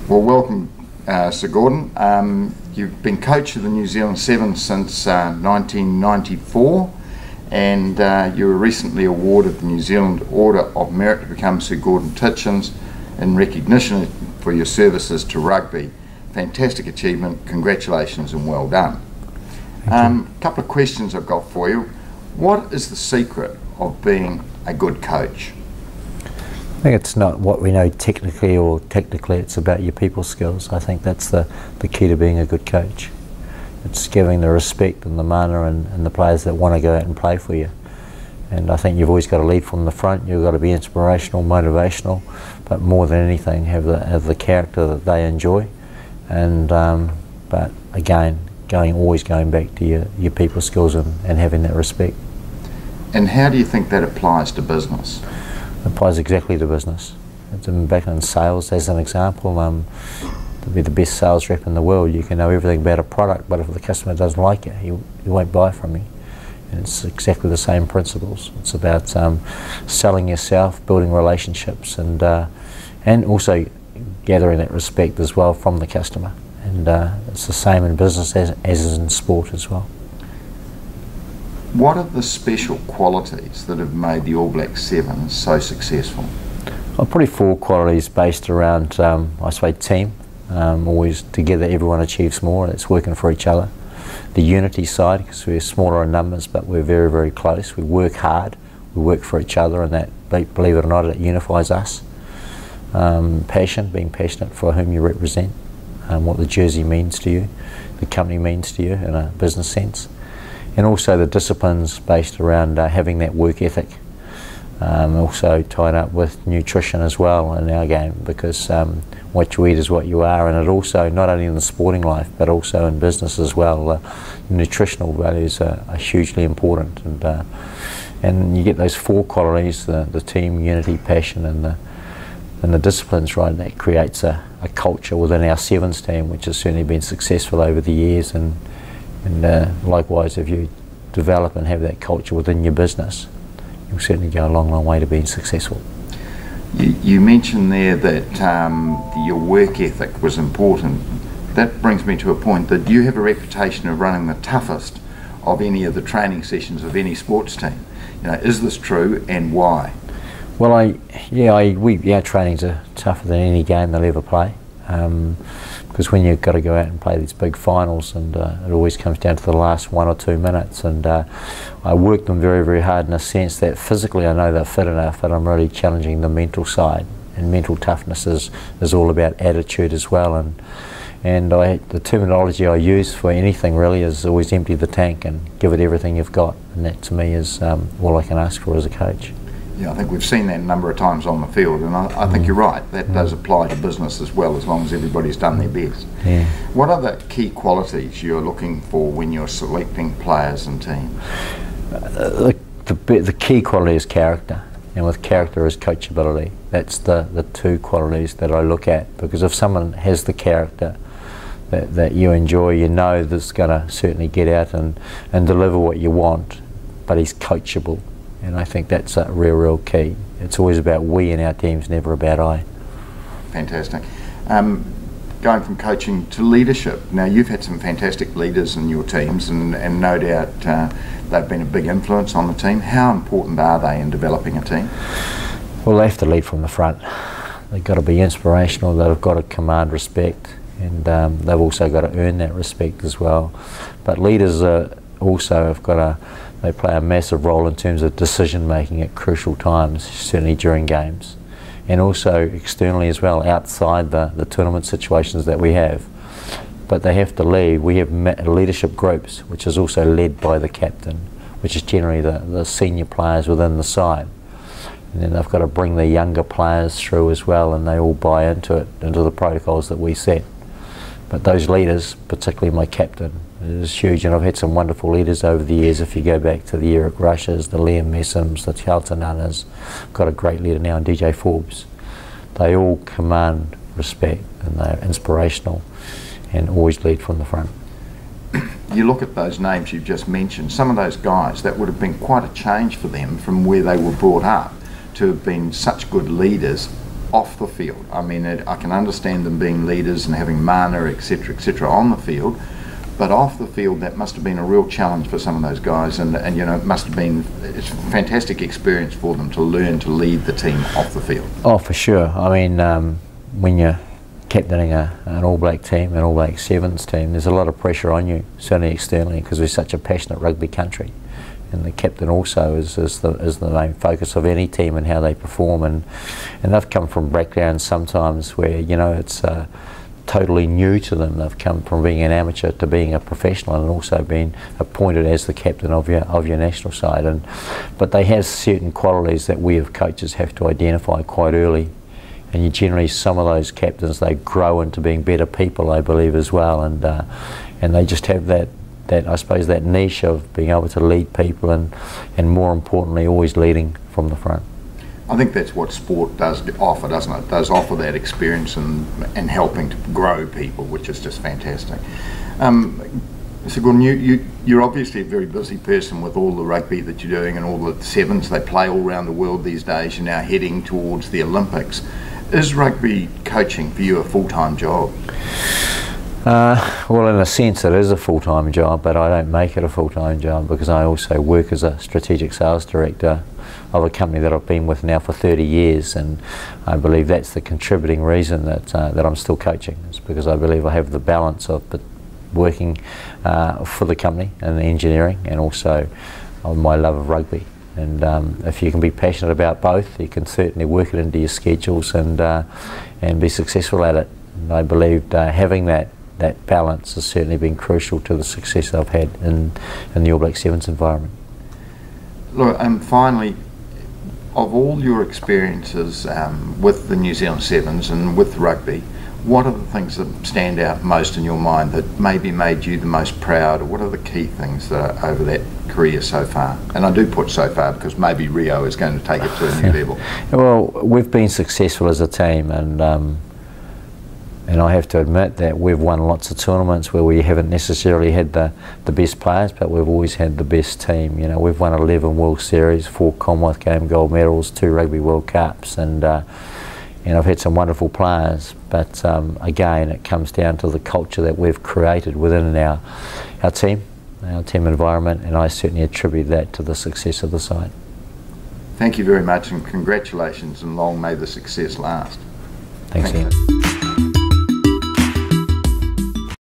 Well, welcome, Sir Gordon. You've been coach of the New Zealand Sevens since 1994, and you were recently awarded the New Zealand Order of Merit to become Sir Gordon Tietjens in recognition for your services to rugby. Fantastic achievement, congratulations and well done. A couple of questions I've got for you. What is the secret of being a good coach? I think it's not what we know technically or tactically, it's about your people skills. I think that's the key to being a good coach. It's giving the respect and the mana and the players that want to go out and play for you. And I think you've always got to lead from the front. You've got to be inspirational, motivational, but more than anything have the character that they enjoy. And but again, always going back to your people skills and having that respect. And how do you think that applies to business? It applies exactly to business. It's back in sales as an example. To be the best sales rep in the world, you can know everything about a product, but if the customer doesn't like it, he won't buy from you. And it's exactly the same principles. It's about selling yourself, building relationships, and also gathering that respect as well from the customer. And it's the same in business as is in sport as well. What are the special qualities that have made the All Black Sevens so successful? Well, probably four qualities based around, I suppose, team. Always together, everyone achieves more. It's working for each other. The unity side, because we're smaller in numbers, but we're very, very close. We work hard. We work for each other, and that, believe it or not, it unifies us. Passion, being passionate for whom you represent, what the jersey means to you, the company means to you in a business sense. And also the disciplines based around having that work ethic. Also tied up with nutrition as well in our game, because what you eat is what you are, and it also, not only in the sporting life, but also in business as well, nutritional values are hugely important. And you get those four qualities, the team, unity, passion, and the disciplines, right, and that creates a culture within our Sevens team, which has certainly been successful over the years. And likewise, if you develop and have that culture within your business, you'll certainly go a long, long way to being successful. You mentioned there that your work ethic was important. That brings me to a point that you have a reputation of running the toughest of any of the training sessions of any sports team. You know, is this true, and why? Well, our trainings are tougher than any game they'll ever play. Because when you've got to go out and play these big finals, and it always comes down to the last 1 or 2 minutes, and I work them very, very hard in a sense that physically I know they're fit enough, but I'm really challenging the mental side, and mental toughness is all about attitude as well. And the terminology I use for anything really is always empty the tank and give it everything you've got, and that to me is all I can ask for as a coach. Yeah, I think we've seen that a number of times on the field, and I think you're right. That does apply to business as well, as long as everybody's done their best. Yeah. What are the key qualities you're looking for when you're selecting players and teams? The key quality is character, and with character is coachability. That's the two qualities that I look at, because if someone has the character that you enjoy, you know that's going to certainly get out and deliver what you want, but he's coachable. And I think that's a real key. It's always about we in our teams, never about I. Fantastic. Going from coaching to leadership. Now, you've had some fantastic leaders in your teams, and no doubt they've been a big influence on the team. How important are they in developing a team? Well, they have to lead from the front. They've got to be inspirational, they've got to command respect, and they've also got to earn that respect as well. But leaders also have got to, they play a massive role in terms of decision making at crucial times, certainly during games, and also externally as well, outside the tournament situations that we have. But they have to lead. We have leadership groups, which is also led by the captain, which is generally the senior players within the side. And then they've got to bring the younger players through as well, and they all buy into it, into the protocols that we set. But those leaders, particularly my captain, is huge, and I've had some wonderful leaders over the years. If you go back to the Eric Rushes, the Liam Messams, the Charlton Hunters, got a great leader now in DJ Forbes. They all command respect, and they're inspirational and always lead from the front. You look at those names you've just mentioned, some of those guys, that would have been quite a change for them from where they were brought up to have been such good leaders off the field? I mean, I can understand them being leaders and having mana, etc., on the field, but off the field, that must have been a real challenge for some of those guys, and you know, it must have been, it's a fantastic experience for them to learn to lead the team off the field. Oh, for sure. I mean, when you're captaining an All Black team, an All Black Sevens team, there's a lot of pressure on you, certainly externally, because we're such a passionate rugby country. And the captain also is the main focus of any team and how they perform. And they've come from backgrounds sometimes where, you know, it's totally new to them. They've come from being an amateur to being a professional, and also being appointed as the captain of your national side. But they have certain qualities that we as coaches have to identify quite early. And you generally, some of those captains, they grow into being better people, I believe, as well. And they just have that I suppose, that niche of being able to lead people, and more importantly, always leading from the front. I think that's what sport does offer, doesn't it? It does offer that experience and helping to grow people, which is just fantastic. Sir Gordon, you're obviously a very busy person with all the rugby that you're doing and all the sevens they play all around the world these days. You're now heading towards the Olympics. Is rugby coaching for you a full-time job? Well, in a sense it is a full-time job, but I don't make it a full-time job because I also work as a strategic sales director of a company that I've been with now for 30 years, and I believe that's the contributing reason that I'm still coaching. It's because I believe I have the balance of working for the company and the engineering, and also my love of rugby. And if you can be passionate about both, you can certainly work it into your schedules and be successful at it. And I believe having that balance has certainly been crucial to the success I've had in the All Black Sevens environment. Look, and finally, of all your experiences with the New Zealand Sevens and with rugby, what are the things that stand out most in your mind that maybe made you the most proud, or what are the key things that are over that career so far? And I do put so far because maybe Rio is going to take it to a new level. Well, we've been successful as a team, and I have to admit that we've won lots of tournaments where we haven't necessarily had the best players, but we've always had the best team. You know, we've won 11 World Series, 4 Commonwealth Game gold medals, 2 Rugby World Cups, and I've had some wonderful players. But again, it comes down to the culture that we've created within our team environment, and I certainly attribute that to the success of the side. Thank you very much, and congratulations, and long may the success last. Thanks, Ian.